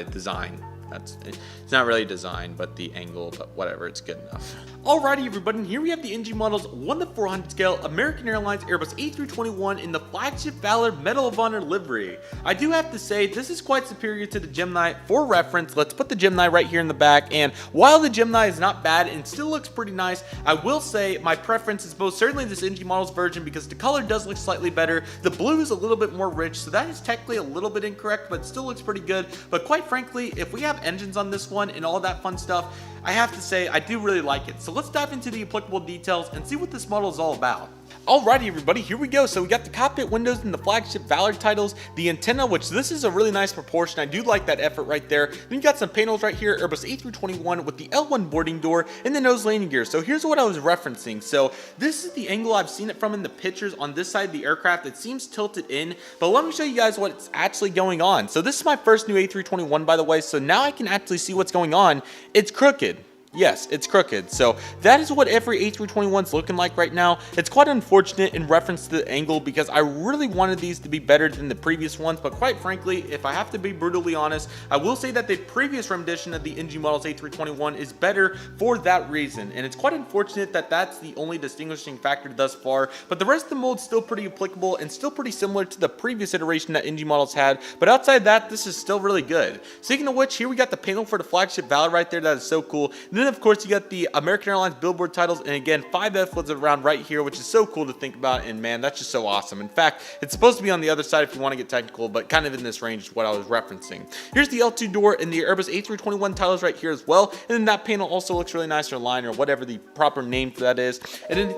design. It's not really design, but the angle, but whatever, it's good enough. Alrighty everybody, and here we have the NG Models 1:400 scale American Airlines Airbus A321 in the flagship Valor Medal of Honor livery. I do have to say, this is quite superior to the Gemini. For reference, let's put the Gemini right here in the back, and while the Gemini is not bad and still looks pretty nice, I will say my preference is most certainly this NG Models version because the color does look slightly better. The blue is a little bit more rich, so that is technically a little bit incorrect, but it still looks pretty good. But quite frankly, if we have engines on this one and all that fun stuff, I have to say I do really like it. So let's dive into the applicable details and see what this model is all about. Alrighty everybody, here we go. So we got the cockpit windows and the flagship Valor titles, the antenna, which this is a really nice proportion. I do like that effort right there. Then you got some panels right here, Airbus A321 with the L1 boarding door and the nose landing gear. So here's what I was referencing. So this is the angle I've seen it from in the pictures on this side of the aircraft. It seems tilted in, but let me show you guys what's actually going on. So this is my first new A321, by the way, so now I can actually see what's going on. It's crooked. Yes, it's crooked. So that is what every A321 is looking like right now. It's quite unfortunate in reference to the angle because I really wanted these to be better than the previous ones, but quite frankly, if I have to be brutally honest, I will say that the previous rendition of the NG Models A321 is better for that reason, and it's quite unfortunate that that's the only distinguishing factor thus far, but the rest of the mold's still pretty applicable and still pretty similar to the previous iteration that NG Models had, but outside that, this is still really good. Speaking of which, here we got the panel for the flagship Valor right there. That is so cool. And then of course you got the American Airlines Billboard titles, and again 5F was around right here, which is so cool to think about, and man, that's just so awesome. In fact, it's supposed to be on the other side if you want to get technical, but kind of in this range is what I was referencing. Here's the L2 door and the Airbus A321 titles right here as well, and then that panel also looks really nice, or line, or whatever the proper name for that is. And then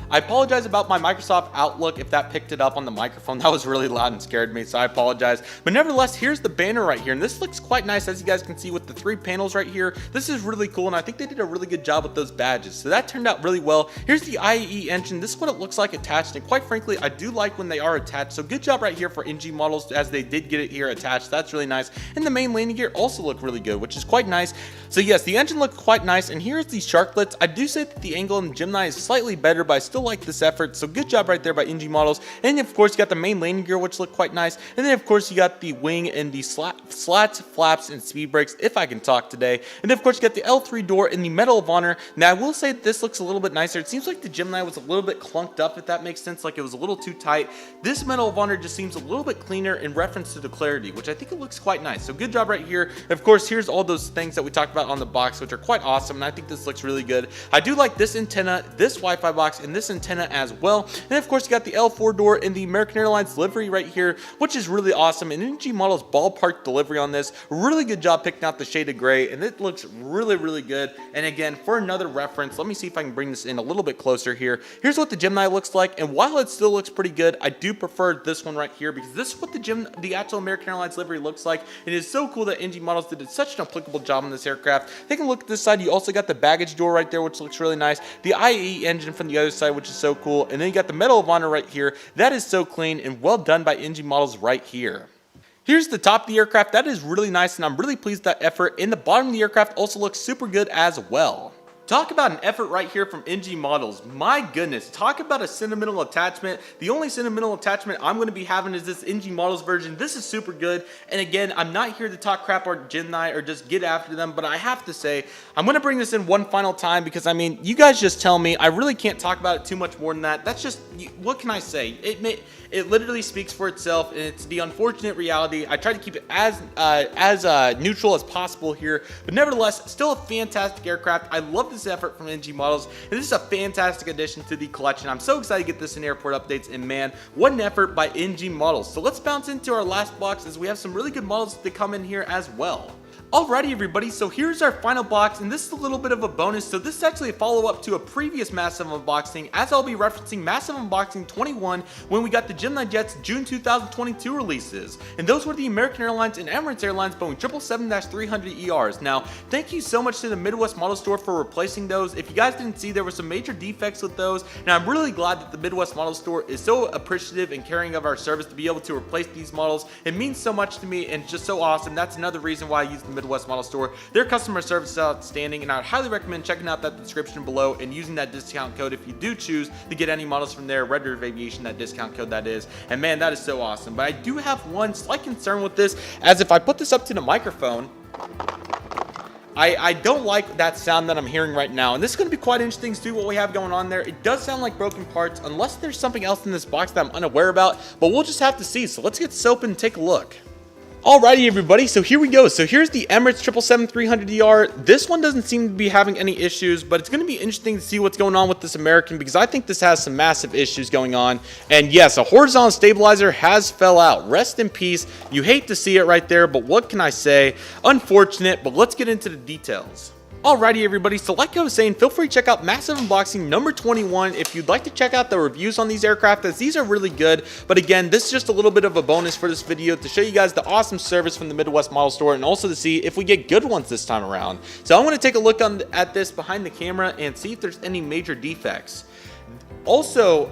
I apologize about my Microsoft Outlook if that picked it up on the microphone. That was really loud and scared me, so I apologize. But nevertheless, here's the banner right here, and this looks quite nice, as you guys can see with the 3 panels right here. This is really cool, and I think they did a really good job with those badges, so that turned out really well. Here's the IAE engine. This is what it looks like attached, and quite frankly, I do like when they are attached, so good job right here for NG Models as they did get it here attached. That's really nice, and the main landing gear also looked really good, which is quite nice. So yes, the engine looked quite nice, and here's the sharklets. I do say that the angle in Gemini is slightly better, but I still like this effort, so good job right there by NG Models. And of course you got the main landing gear, which looked quite nice, and then of course you got the wing and the slats, flaps, and speed brakes, if I can talk today. And then of course you got the L3 door and the Medal of Honor. Now I will say that this looks a little bit nicer. It seems like the Gemini was a little bit clunked up, if that makes sense, like it was a little too tight. This Medal of Honor just seems a little bit cleaner in reference to the clarity, which I think it looks quite nice, so good job right here. And of course here's all those things that we talked about on the box, which are quite awesome, and I think this looks really good. I do like this antenna, this Wi-Fi box, and this antenna as well. And of course you got the L4 door and the American Airlines livery right here, which is really awesome. And NG Models ballpark delivery on this, really good job picking out the shade of gray, and it looks really good. And again, for another reference, let me see if I can bring this in a little bit closer here. Here's what the Gemini looks like, and while it still looks pretty good, I do prefer this one right here, because this is what the actual American Airlines livery looks like. It is so cool that NG Models did such an applicable job on this aircraft. Taking a look at this side, you also got the baggage door right there, which looks really nice. The IAE engine from the other side, which is so cool. And then you got the Medal of Honor right here. That is so clean and well done by NG Models right here. Here's the top of the aircraft. That is really nice, and I'm really pleased with that effort. And the bottom of the aircraft also looks super good as well. Talk about an effort right here from NG Models. My goodness, talk about a sentimental attachment. The only sentimental attachment I'm going to be having is this NG Models version. This is super good. And again, I'm not here to talk crap on Gemini or just get after them, but I have to say, I'm going to bring this in one final time because, I mean, you guys just tell me. I really can't talk about it too much more than that. That's just, what can I say? It literally speaks for itself, and it's the unfortunate reality. I try to keep it as neutral as possible here, but nevertheless, still a fantastic aircraft. I love this effort from NG Models, and this is a fantastic addition to the collection. I'm so excited to get this in airport updates, and man, what an effort by NG Models. So let's bounce into our last box, as we have some really good models to come in here as well. Alrighty everybody, so here's our final box, and this is a little bit of a bonus. So this is actually a follow-up to a previous massive unboxing, as I'll be referencing massive unboxing 21 when we got the GeminiJets June 2022 releases, and those were the American Airlines and Emirates Airlines Boeing 777-300ERs. Now, thank you so much to the Midwest Model Store for replacing those. If you guys didn't see, there were some major defects with those. Now, I'm really glad that the Midwest Model Store is so appreciative and caring of our service to be able to replace these models. It means so much to me, and it's just so awesome. That's another reason why I use the Midwest Model Store. Their customer service is outstanding, and I would highly recommend checking out that description below and using that discount code if you do choose to get any models from there. Redriveraviation, that discount code that is. And man, that is so awesome. But I do have one slight concern with this, as if I put this up to the microphone, I don't like that sound that I'm hearing right now, and this is going to be quite interesting to see what we have going on there. It does sound like broken parts, unless there's something else in this box that I'm unaware about, but we'll just have to see. So let's get this open and take a look. Alrighty everybody, so here we go. So here's the Emirates 777-300ER. This one doesn't seem to be having any issues, but it's going to be interesting to see what's going on with this American, because I think this has some massive issues going on. And yes, a horizontal stabilizer has fell out. Rest in peace. You hate to see it right there, but what can I say? Unfortunate, but let's get into the details. Alrighty everybody, so like I was saying, feel free to check out Massive Unboxing number 21 if you'd like to check out the reviews on these aircraft, as these are really good. But again, this is just a little bit of a bonus for this video to show you guys the awesome service from the Midwest Model Store, and also to see if we get good ones this time around. So I'm going to take a look at this behind the camera and see if there's any major defects. Also,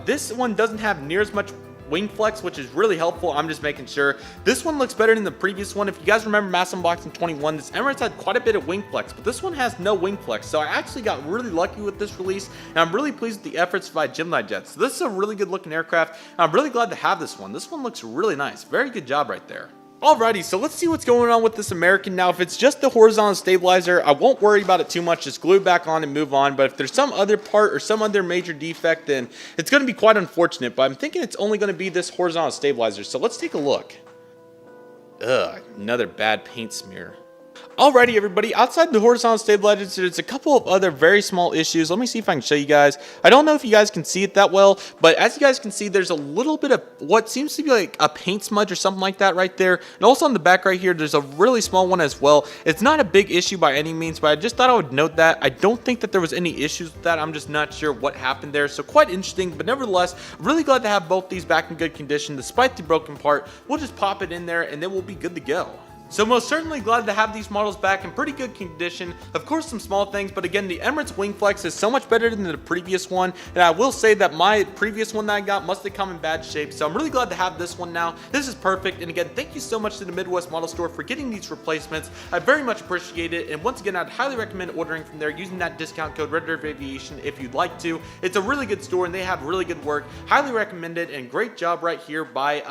this one doesn't have near as much wing flex, which is really helpful. I'm just making sure. This one looks better than the previous one. If you guys remember Mass Unboxing 21, this Emirates had quite a bit of wing flex, but this one has no wing flex. So I actually got really lucky with this release, and I'm really pleased with the efforts by GeminiJets. So this is a really good looking aircraft, and I'm really glad to have this one. This one looks really nice. Very good job right there. Alrighty, so let's see what's going on with this American. Now, if it's just the horizontal stabilizer, I won't worry about it too much. Just glue it back on and move on. But if there's some other part or some other major defect, then it's going to be quite unfortunate. But I'm thinking it's only going to be this horizontal stabilizer. So let's take a look. Ugh, another bad paint smear. Alrighty, everybody, outside the horizontal stabilizers, there's a couple of other very small issues. Let me see if I can show you guys. I don't know if you guys can see it that well, but as you guys can see, there's a little bit of what seems to be like a paint smudge or something like that right there. And also on the back right here, there's a really small one as well. It's not a big issue by any means, but I just thought I would note that. I don't think that there was any issues with that. I'm just not sure what happened there. So quite interesting, but nevertheless, really glad to have both these back in good condition. Despite the broken part, we'll just pop it in there and then we'll be good to go. So most certainly glad to have these models back in pretty good condition. Of course, some small things, but again, the Emirates wing flex is so much better than the previous one. And I will say that my previous one that I got must have come in bad shape. So I'm really glad to have this one now. This is perfect. And again, thank you so much to the Midwest Model Store for getting these replacements. I very much appreciate it. And once again, I'd highly recommend ordering from there using that discount code Redriveraviation if you'd like to. It's a really good store and they have really good work. Highly recommend it, and great job right here by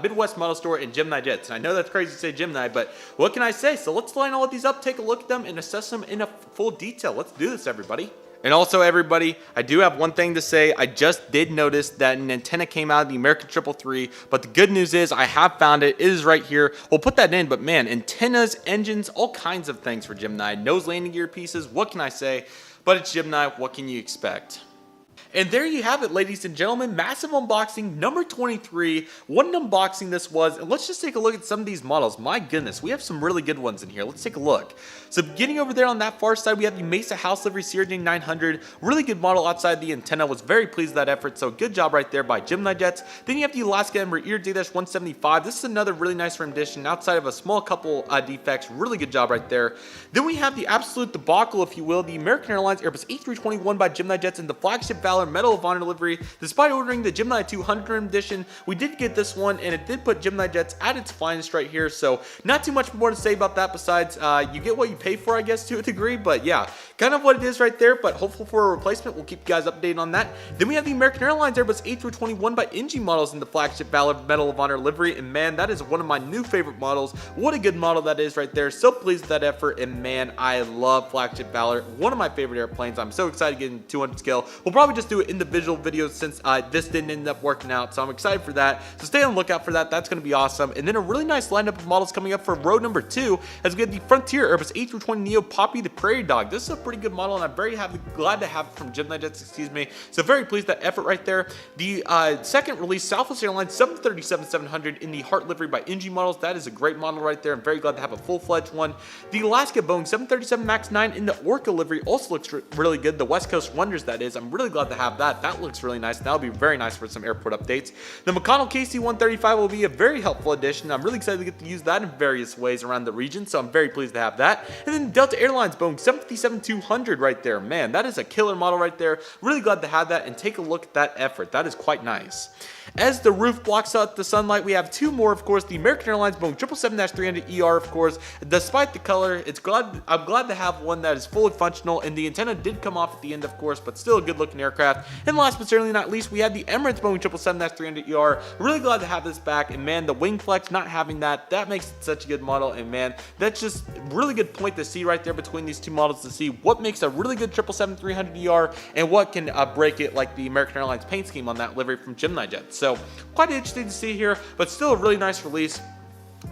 Midwest Model Store and GeminiJets. And I know that's crazy to say Gemini, but what can I say? So let's line all of these up, take a look at them, and assess them in a full detail. Let's do this, everybody. And also, everybody, I do have one thing to say. I just did notice that an antenna came out of the American 333, but the good news is I have found it. It is right here. We'll put that in, but man, antennas, engines, all kinds of things for Gemini. Nose landing gear pieces, what can I say? But it's Gemini, what can you expect? And there you have it, ladies and gentlemen, massive unboxing number 23. What an unboxing this was. And let's just take a look at some of these models. My goodness, we have some really good ones in here. Let's take a look. So beginning over there on that far side, we have the Mesa House Livery CRJ 900. Really good model outside the antenna. Was very pleased with that effort. So good job right there by GeminiJets. Then you have the Alaska Ember Ear D-175. This is another really nice rendition outside of a small couple defects. Really good job right there. Then we have the absolute debacle, if you will, the American Airlines Airbus A321 by GeminiJets and the Flagship Valor Medal of Honor livery. Despite ordering the Gemini 200 edition, we did get this one, and it did put GeminiJets at its finest right here. So not too much more to say about that besides you get what you pay for, I guess, to a degree. But yeah, kind of what it is right there, but hopeful for a replacement. We'll keep you guys updated on that. Then we have the American Airlines Airbus A321 by NG Models in the Flagship Valor Medal of Honor livery, and man, that is one of my new favorite models. What a good model that is right there. So pleased with that effort, and man, I love Flagship Valor. One of my favorite airplanes. I'm so excited to get in 200 scale. We'll probably just do it individual videos since this didn't end up working out, so I'm excited for that. So stay on the lookout for that. That's going to be awesome. And then a really nice lineup of models coming up for row number 2 as we get the Frontier Airbus A320neo Poppy the Prairie Dog. This is a pretty good model, and I'm very glad to have it from GeminiJets, excuse me. So very pleased with that effort right there. The second release, Southwest Airlines 737-700 in the Heart livery by NG Models. That is a great model right there. I'm very glad to have a full-fledged one. The Alaska Boeing 737 MAX 9 in the Orca livery also looks really good. The West Coast Wonders, that is. I'm really glad to have that. That looks really nice. That'll be very nice for some airport updates. The McCauley KC135 will be a very helpful addition. I'm really excited to get to use that in various ways around the region, so I'm very pleased to have that. And then Delta Airlines Boeing 757-200 right there. Man, that is a killer model right there. Really glad to have that, and take a look at that effort. That is quite nice. As the roof blocks out the sunlight, we have two more, of course, the American Airlines Boeing 777-300ER, of course. Despite the color, I'm glad to have one that is fully functional, and the antenna did come off at the end, of course, but still a good looking aircraft. And last but certainly not least, we have the Emirates Boeing 777-300ER. Really glad to have this back, and man, the wing flex, not having that makes it such a good model, and man, that's just really good point to see right there between these two models, to see what makes a really good 777-300ER and what can break it, like the American Airlines paint scheme on that livery from GeminiJets. So quite interesting to see here, but still a really nice release.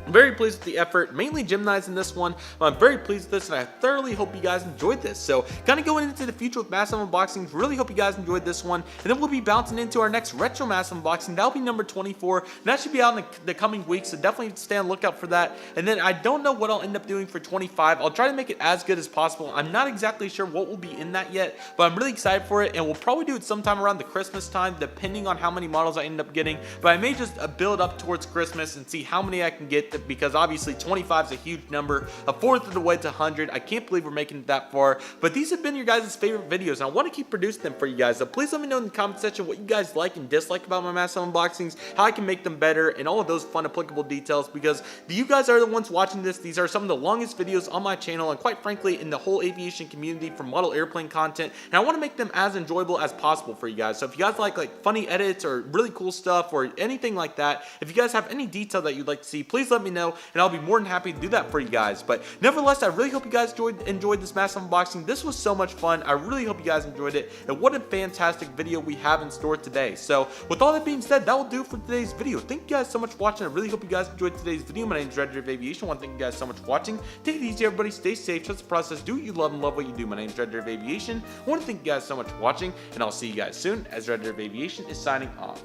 I'm very pleased with the effort, mainly Gemini's in this one. I'm very pleased with this, and I thoroughly hope you guys enjoyed this. So kind of going into the future with massive unboxings, really hope you guys enjoyed this one. And then we'll be bouncing into our next retro massive unboxing. That'll be number 24, and that should be out in the coming weeks, so definitely stay on the lookout for that. And then I don't know what I'll end up doing for 25. I'll try to make it as good as possible. I'm not exactly sure what will be in that yet, but I'm really excited for it, and we'll probably do it sometime around the Christmas time, depending on how many models I end up getting. But I may just build up towards Christmas and see how many I can get to because obviously 25 is a huge number, a fourth of the way to 100. I can't believe we're making it that far, but these have been your guys' favorite videos, and I want to keep producing them for you guys. So please let me know in the comment section what you guys like and dislike about my massive unboxings, how I can make them better, and all of those fun applicable details, because you guys are the ones watching this. These are some of the longest videos on my channel, and quite frankly in the whole aviation community for model airplane content, and I want to make them as enjoyable as possible for you guys. So if you guys like funny edits or really cool stuff or anything like that, if you guys have any detail that you'd like to see, please let me know, and I'll be more than happy to do that for you guys. But nevertheless, I really hope you guys enjoyed this massive unboxing. This was so much fun. I really hope you guys enjoyed it, and what a fantastic video we have in store today. So with all that being said, that will do for today's video. Thank you guys so much for watching. I really hope you guys enjoyed today's video. My name is Redriveraviation. I want to thank you guys so much for watching. Take it easy, everybody. Stay safe. Trust the process. Do what you love and love what you do. My name is Redriveraviation. I want to thank you guys so much for watching, and I'll see you guys soon as Redriveraviation is signing off.